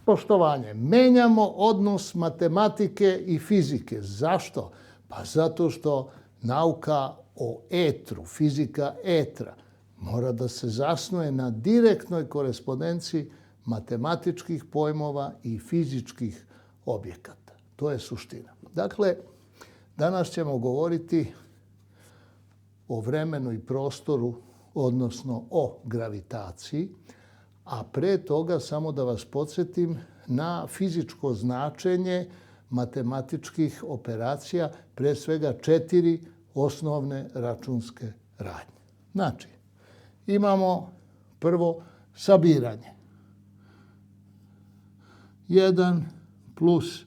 poštovanje. Menjamo odnos matematike i fizike. Zašto? Pa zato što nauka o etru, fizika etra, mora da se zasnuje na direktnoj korespondenciji matematičkih pojmova i fizičkih objekata. To je suština. Dakle, danas ćemo govoriti o vremenu i prostoru, odnosno o gravitaciji, a pre toga samo da vas podsjetim na fizičko značenje matematičkih operacija, pre svega 4 osnovne računske radnje. Znači, imamo prvo sabiranje. 1 plus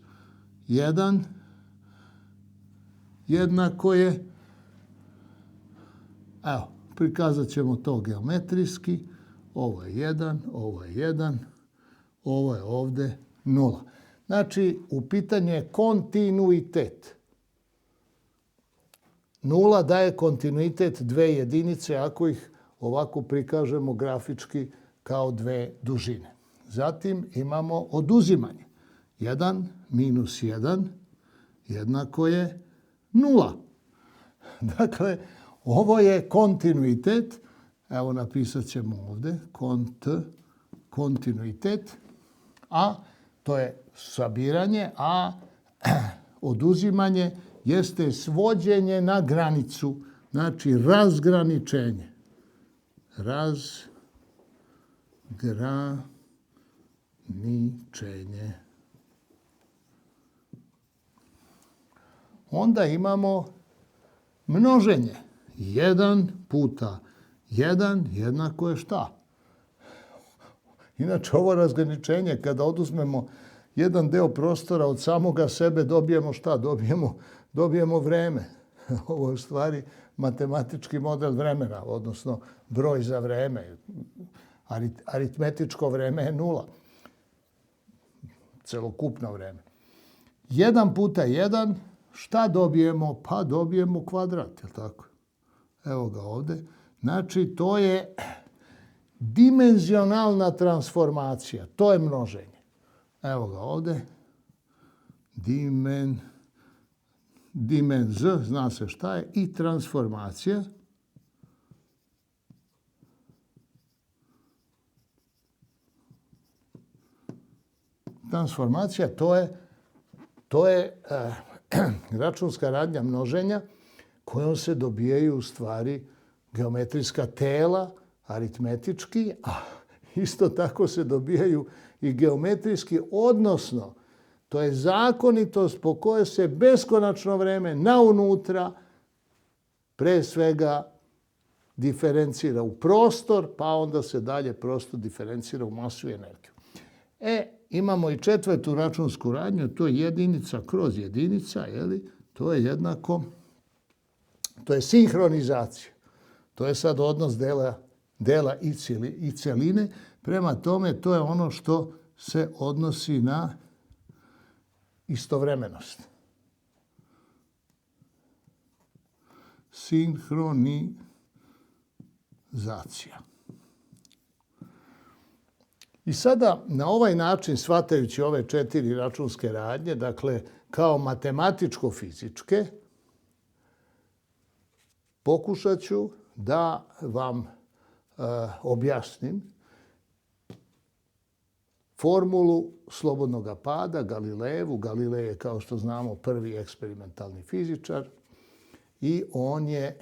1 jednako je, evo, prikazat ćemo to geometrijski, ovo je 1, ovo je 1, ovo je ovde 0. Znači, u pitanju je kontinuitet. 0 daje kontinuitet 2 jedinice ako ih ovako prikažemo grafički kao 2 dužine. Zatim imamo oduzimanje. 1 minus 1 jednako je 0. Dakle, ovo je kontinuitet. Evo napisat ćemo ovdje kontinuitet, a to je sabiranje, a oduzimanje jeste svođenje na granicu, znači razgraničenje. Razgraničenje. Onda imamo množenje. 1 puta 1 jednako je šta? Inače, ovo razgraničenje, kada oduzmemo jedan deo prostora od samoga sebe, dobijemo šta? Dobijemo vreme. Ovo je u stvari matematički model vremena, odnosno broj za vreme. Aritmetičko vreme je 0. Celokupno vreme. 1 puta 1, šta dobijemo? Pa dobijemo kvadrat, je li tako? Evo ga ovdje. Znači, to je dimenzionalna transformacija. To je množenje. Evo ga ovdje. Dimenz, zna se šta je, i transformacija. Transformacija, to je računska radnja množenja kojom se dobijaju u stvari geometrijska tela, aritmetički, a isto tako se dobijaju i geometrijski, odnosno to je zakonitost po kojoj se beskonačno vreme naunutra pre svega diferencira u prostor, pa onda se dalje prostor diferencira u masu i energiju. Imamo i 4. računsku radnju, to je jedinica kroz jedinica, to je jednako, to je sinhronizacija. To je sad odnos dela i celine. Prema tome, to je ono što se odnosi na istovremenost. Sinhronizacija. I sada, na ovaj način, shvatajući ove 4 računske radnje, dakle, kao matematičko-fizičke, pokušat ću da vam objasnim formulu slobodnog pada Galilejevu. Galilej je, kao što znamo, prvi eksperimentalni fizičar i on je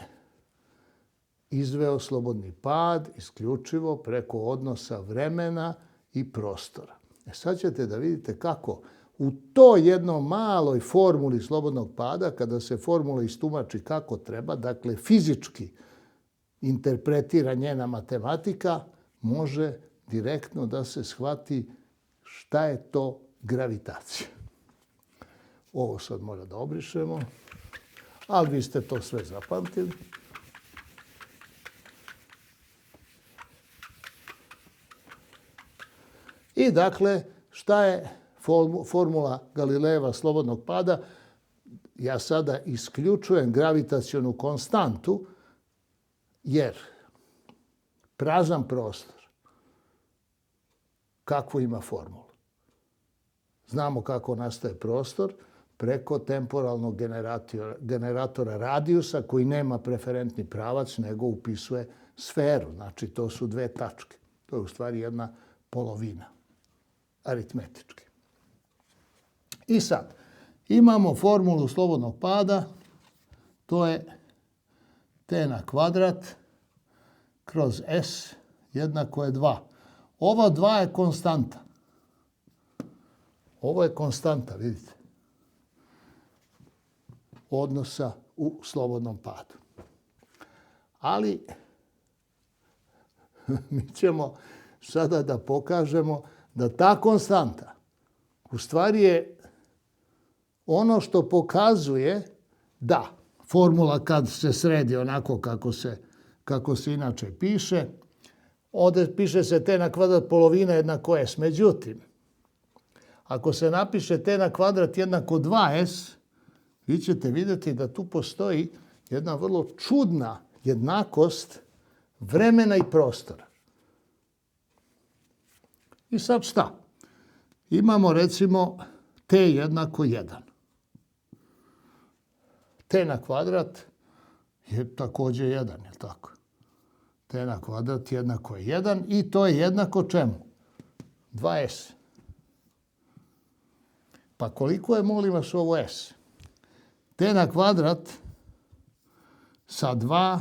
izveo slobodni pad isključivo preko odnosa vremena i prostora. Sad ćete da vidite kako u toj jednoj maloj formuli slobodnog pada, kada se formula istumači kako treba, dakle fizički interpretira njena matematika, može direktno da se shvati šta je to gravitacija. Ovo sad mora da obrišemo, ali vi ste to sve zapamtili. I dakle, šta je formula Galilejeva slobodnog pada? Ja sada isključujem gravitacionu konstantu, jer prazan prostor, kakvu ima formulu? znamo kako nastaje prostor, preko temporalnog generatora radijusa koji nema preferentni pravac, nego upisuje sferu. Znači, to su dve tačke. To je u stvari jedna polovina, aritmetički. I sad, imamo formulu slobodnog pada, to je t na kvadrat kroz s jednako je 2. Ova 2 je konstanta. Ovo je konstanta, vidite, odnosa u slobodnom padu. Ali mi ćemo sada da pokažemo da ta konstanta u stvari je ono što pokazuje da formula kad se sredi onako kako se inače piše, ovdje piše se t na kvadrat polovina jednako s. Međutim, ako se napiše t na kvadrat jednako 2s, vi ćete vidjeti da tu postoji jedna vrlo čudna jednakost vremena i prostora. I sad šta? Imamo recimo t jednako 1. T na kvadrat je također 1, je li tako? T na kvadrat jednako je 1 i to je jednako čemu? 2s. Pa koliko je, molim vas, ovo s? T na kvadrat sa 2,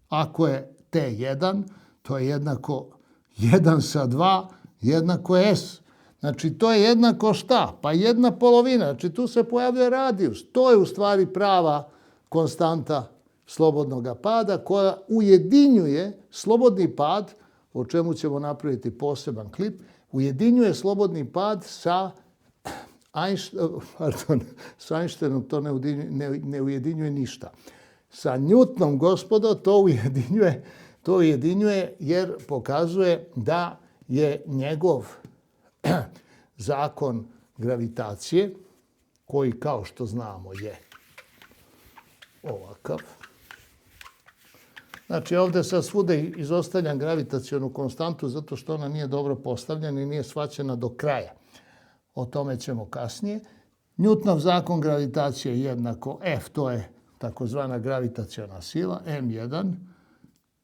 ako je t1, to je jednako 1 sa 2, jednako je s. Znači, to je jednako šta? Pa 1/2. Znači, tu se pojavljuje radijus. To je u stvari prava konstanta slobodnog pada koja ujedinjuje slobodni pad, o čemu ćemo napraviti poseban klip, ujedinjuje slobodni pad sa Einsteinom to ne ujedinjuje ništa. Sa Newtonom, gospodo, to ujedinjuje jer pokazuje da je njegov zakon gravitacije, koji kao što znamo je ovakav. Znači, ovdje sad svude izostavljam gravitacionu konstantu zato što ona nije dobro postavljena i nije shvaćena do kraja. O tome ćemo kasnije. Newtonov zakon gravitacije je jednako F, to je takozvana gravitaciona sila, M1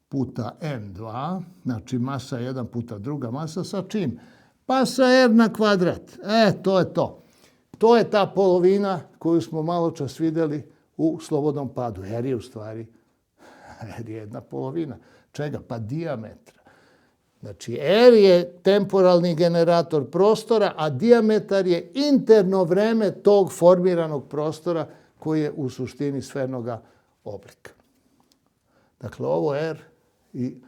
puta M2, znači masa 1 puta druga masa, sa čim? Pa sa R na kvadrat. To je to. To je ta polovina koju smo malo čas vidjeli u slobodnom padu. R je u stvari jedna polovina. Čega? Pa dijametra. Znači, R je temporalni generator prostora, a dijametar je interno vreme tog formiranog prostora koji je u suštini sfernog oblika. Dakle, ovo R i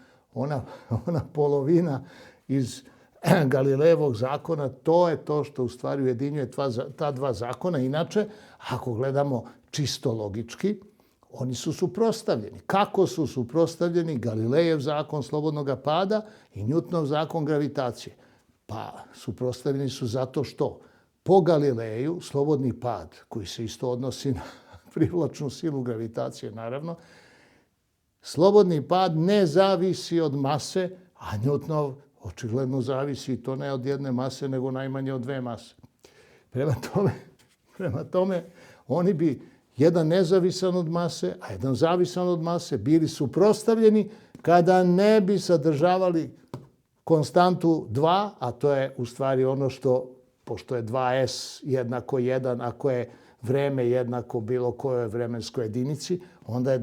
ona polovina iz Galilejevog zakona, to je to što u stvari ujedinjuje ta dva zakona. Inače, ako gledamo čisto logički, oni su suprotstavljeni. Kako su suprotstavljeni Galilejev zakon slobodnog pada i Newtonov zakon gravitacije? Pa suprotstavljeni su zato što po Galileju slobodni pad, koji se isto odnosi na privlačnu silu gravitacije, naravno, slobodni pad ne zavisi od mase, a Newtonov očigledno zavisi i to ne od jedne mase, nego najmanje od dve mase. Prema tome, oni bi jedan nezavisan od mase, a jedan zavisan od mase, bili suprotstavljeni kada ne bi sadržavali konstantu 2, a to je u stvari ono što, pošto je 2s jednako 1, ako je vreme jednako bilo kojoj vremenskoj jedinici, onda je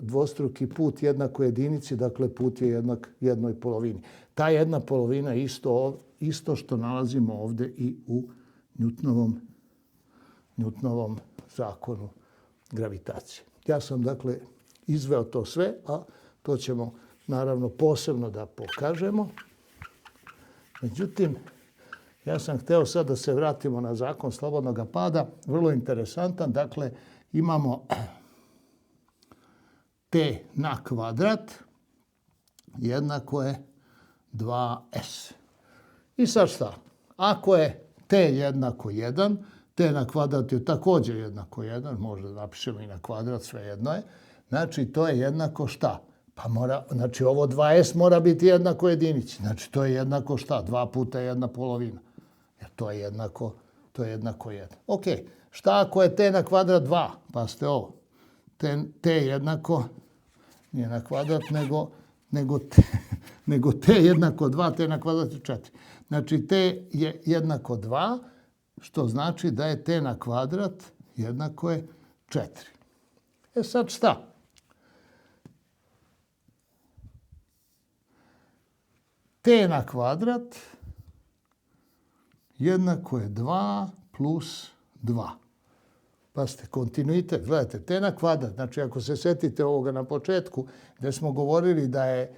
dvostruki put jednako jedinici, dakle put je jednak 1/2. Ta 1/2 je isto što nalazimo ovdje i u Newtonovom zakonu gravitacije. Ja sam, dakle, izveo to sve, a to ćemo naravno posebno da pokažemo. Međutim, ja sam hteo sad da se vratimo na zakon slobodnog pada. Vrlo interesantan. Dakle, imamo t na kvadrat jednako je 2s. I sad šta? Ako je t jednako 1, t na kvadrat je također jednako 1, možda napišemo i na kvadrat, svejedno je. Znači, to je jednako šta? Pa znači, ovo 2s mora biti jednako jedinici. Znači, to je jednako šta? 2 puta 1/2. Jer to je jednako To je jednako 1. Ok, šta ako je t na kvadrat 2? Pazite ovo. T jednako, nije na kvadrat, nego t jednako 2, t na kvadrat je 4. Znači, t je jednako 2, što znači da je t na kvadrat jednako je 4. E sad šta? T na kvadrat jednako je 2 plus 2. Pazite, kontinuitet, gledajte, t na kvadrat, znači ako se sjetite ovoga na početku, gdje smo govorili da je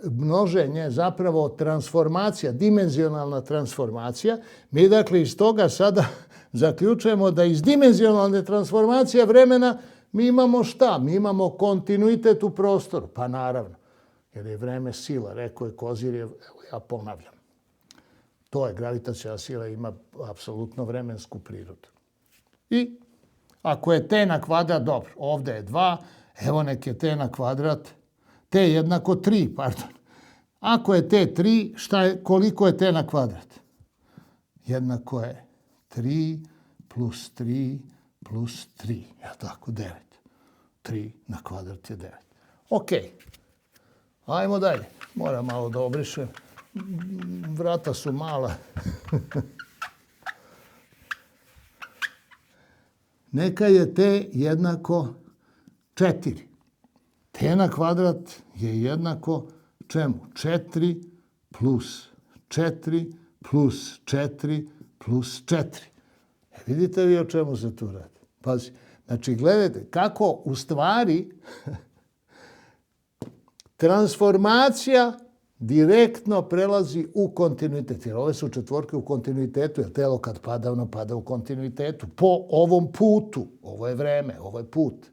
množenje zapravo transformacija, dimenzionalna transformacija, mi dakle iz toga sada zaključujemo da iz dimenzionalne transformacije vremena mi imamo šta? Mi imamo kontinuitet u prostoru. Pa naravno, jer je vreme sila, rekao je Kozirjev, ja ponavljam. To je gravitacijna sila, ima apsolutno vremensku prirodu. I ako je t na kvadrat, dobro, ovdje je 2, evo nek je t na kvadrat, t jednako 3, pardon. Ako je t 3, koliko je t na kvadrat? Jednako je 3 plus 3 plus 3, je tako, 9. 3 na kvadrat je 9. Ok, ajmo dalje. Moram malo da obrišem. Vrata su mala. Neka je t jednako 4. T na kvadrat je jednako čemu? 4 plus 4 plus 4 plus 4. Vidite vi o čemu se tu radi? Pazi, znači gledajte kako u stvari transformacija direktno prelazi u kontinuitet. Jer ove su četvorke u kontinuitetu, jer telo kad pada, ono pada u kontinuitetu. Po ovom putu, ovo je vreme, ovo je put.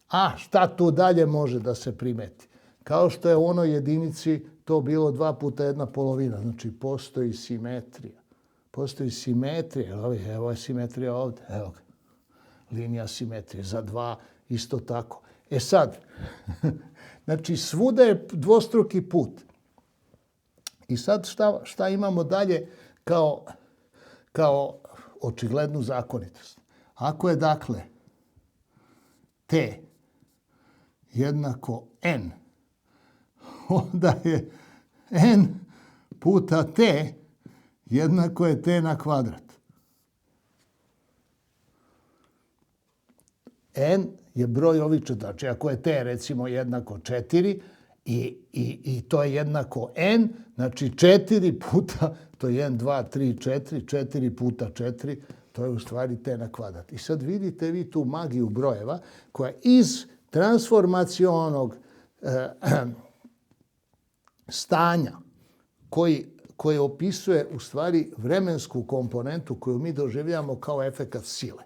A šta tu dalje može da se primeti? Kao što je u onoj jedinici to bilo 2 puta 1/2. Znači postoji simetrija. Postoji simetrija. Evo je simetrija ovdje. Evo ga. Linija simetrije. Za 2 isto tako. E sad, znači svuda je dvostruki put. I sad šta imamo dalje kao očiglednu zakonitost? Ako je dakle t jednako n, onda je n puta t jednako je t na kvadrat. N je broj ovih četiri. Znači, ako je t recimo jednako 4 i to je jednako n, znači 4 puta, to je 1, 2, 3, 4, 4 puta 4, to je u stvari t na kvadrat. I sad vidite vi tu magiju brojeva koja iz transformacionog stanja koji opisuje u stvari vremensku komponentu koju mi doživljamo kao efekat sile,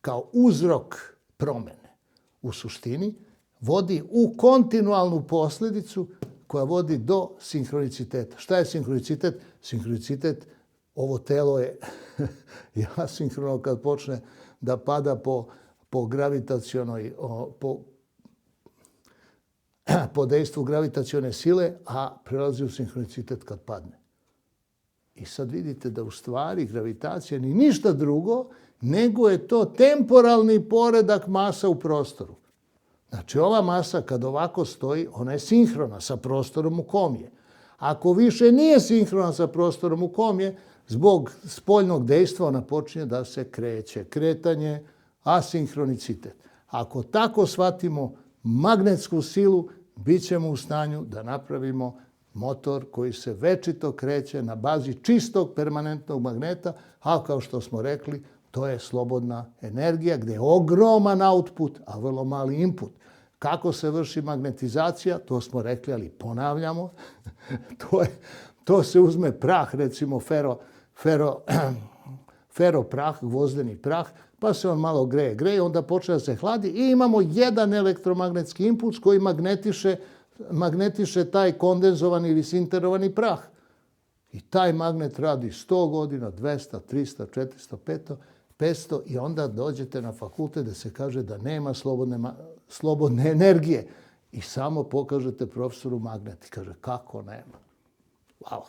kao uzrok promjene. U suštini vodi u kontinualnu posljedicu koja vodi do sinhroniciteta. Šta je sinhronicitet? Sinhronicitet, ovo telo je asinhrono kad počne da pada po gravitacionoj, po dejstvu gravitacione sile, a prelazi u sinhronicitet kad padne. I sad vidite da u stvari gravitacija ni ništa drugo, nego je to temporalni poredak masa u prostoru. Znači, ova masa kad ovako stoji, ona je sinhrona sa prostorom u kom je. Ako više nije sinhrona sa prostorom u kom je, zbog spoljnog dejstva ona počinje da se kreće. Kretanje, asinhronicitet. Ako tako shvatimo magnetsku silu, bit ćemo u stanju da napravimo motor koji se večito kreće na bazi čistog permanentnog magneta, a kao što smo rekli, to je slobodna energija gdje je ogroman output, a vrlo mali input. Kako se vrši magnetizacija, to smo rekli, ali ponavljamo. To se uzme prah, recimo fero prah, gvozdeni prah, pa se on malo greje, onda počne da se hladi i imamo jedan elektromagnetski impuls koji magnetiše taj kondenzovani ili sinterovani prah. I taj magnet radi 100 godina, 200, 300, 400, 500 i onda dođete na fakultet da se kaže da nema slobodne energije. I samo pokažete profesoru magnet i kaže kako nema. Hvala.